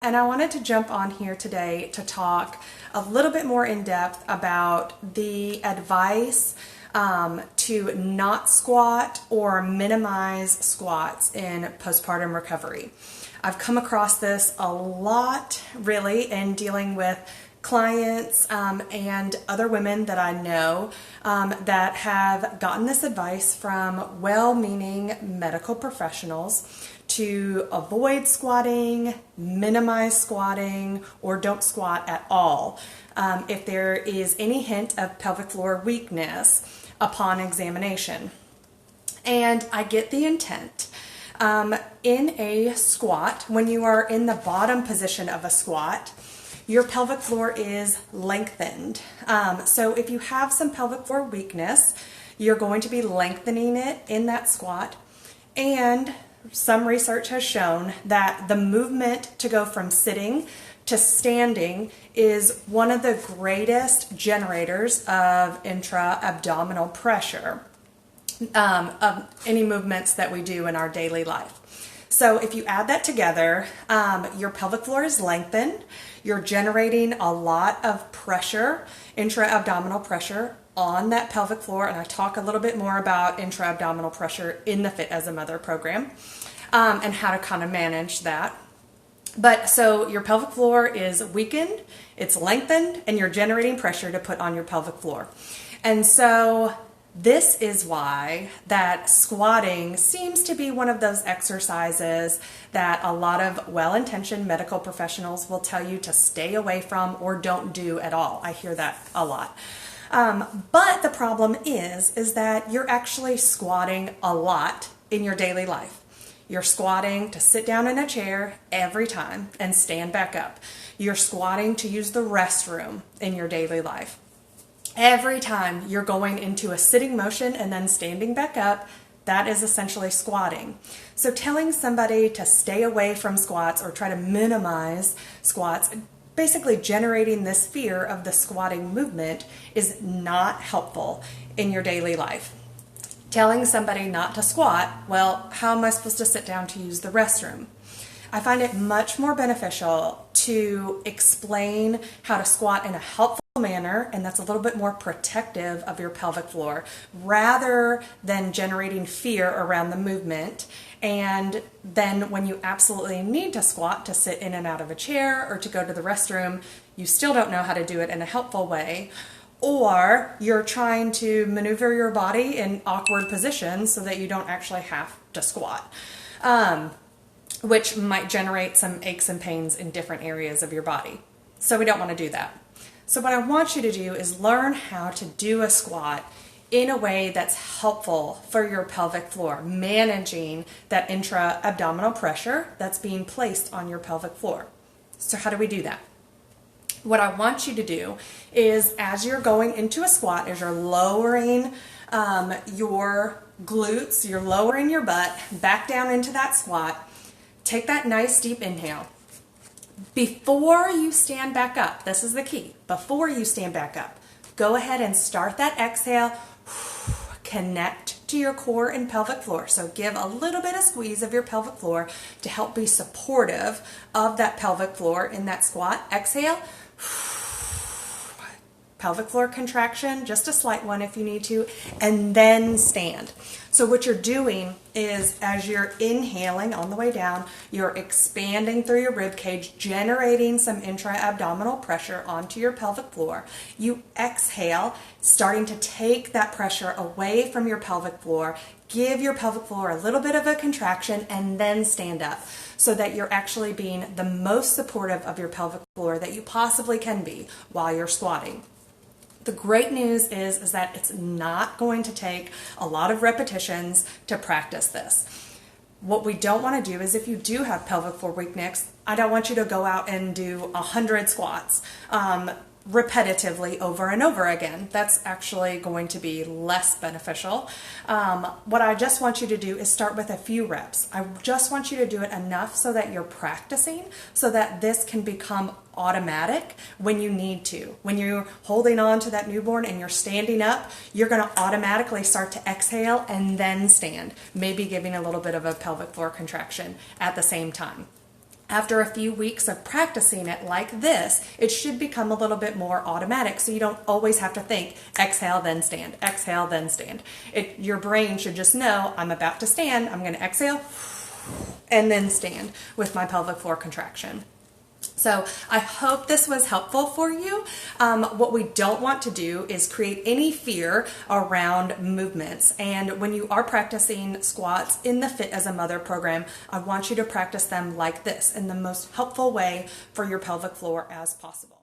and I wanted to jump on here today to talk a little bit more in depth about the advice to not squat or minimize squats in postpartum recovery. I've come across this a lot, really, in dealing with clients and other women that I know that have gotten this advice from well-meaning medical professionals to avoid squatting, minimize squatting, or don't squat at all if there is any hint of pelvic floor weakness upon examination. And I get the intent. In a squat, when you are in the bottom position of a squat, your pelvic floor is lengthened. So if you have some pelvic floor weakness, you're going to be lengthening it in that squat. And some research has shown that the movement to go from sitting to standing is one of the greatest generators of intra-abdominal pressure of any movements that we do in our daily life. So if you add that together, your pelvic floor is lengthened, you're generating a lot of pressure, intra-abdominal pressure on that pelvic floor, and I talk a little bit more about intra-abdominal pressure in the Fit as a Mother program and how to kind of manage that. But so your pelvic floor is weakened, it's lengthened, and you're generating pressure to put on your pelvic floor. And so this is why that squatting seems to be one of those exercises that a lot of well-intentioned medical professionals will tell you to stay away from or don't do at all. I hear that a lot. But the problem is that you're actually squatting a lot in your daily life. You're squatting to sit down in a chair every time and stand back up. You're squatting to use the restroom in your daily life. Every time you're going into a sitting motion and then standing back up, that is essentially squatting. So telling somebody to stay away from squats or try to minimize squats, basically generating this fear of the squatting movement, is not helpful in your daily life. Telling somebody not to squat, well, how am I supposed to sit down to use the restroom? I find it much more beneficial to explain how to squat in a helpful manner, and that's a little bit more protective of your pelvic floor, rather than generating fear around the movement. And then when you absolutely need to squat to sit in and out of a chair or to go to the restroom, you still don't know how to do it in a helpful way, or you're trying to maneuver your body in awkward positions so that you don't actually have to squat, which might generate some aches and pains in different areas of your body. So we don't want to do that. So what I want you to do is learn how to do a squat in a way that's helpful for your pelvic floor, managing that intra-abdominal pressure that's being placed on your pelvic floor. So how do we do that? What I want you to do is, as you're going into a squat, as you're lowering your glutes, you're lowering your butt back down into that squat, take that nice deep inhale. Before you stand back up, this is the key, before you stand back up, go ahead and start that exhale, connect to your core and pelvic floor. So give a little bit of squeeze of your pelvic floor to help be supportive of that pelvic floor in that squat. Exhale, pelvic floor contraction, just a slight one if you need to, and then stand. So what you're doing is, as you're inhaling on the way down, you're expanding through your rib cage, generating some intra-abdominal pressure onto your pelvic floor. You exhale, starting to take that pressure away from your pelvic floor, give your pelvic floor a little bit of a contraction, and then stand up so that you're actually being the most supportive of your pelvic floor that you possibly can be while you're squatting. The great news is that it's not going to take a lot of repetitions to practice this. What we don't want to do is, if you do have pelvic floor weakness, I don't want you to go out and do 100 squats repetitively over and over again. That's actually going to be less beneficial. What I just want you to do is start with a few reps. I just want you to do it enough so that you're practicing, so that this can become automatic when you need to. When you're holding on to that newborn and you're standing up, you're going to automatically start to exhale and then stand, maybe giving a little bit of a pelvic floor contraction at the same time. After a few weeks of practicing it like this, it should become a little bit more automatic, so you don't always have to think, exhale, then stand, exhale, then stand. Your brain should just know, I'm about to stand, I'm going to exhale, and then stand with my pelvic floor contraction. So I hope this was helpful for you. What we don't want to do is create any fear around movements. And when you are practicing squats in the Fit as a Mother program, I want you to practice them like this in the most helpful way for your pelvic floor as possible.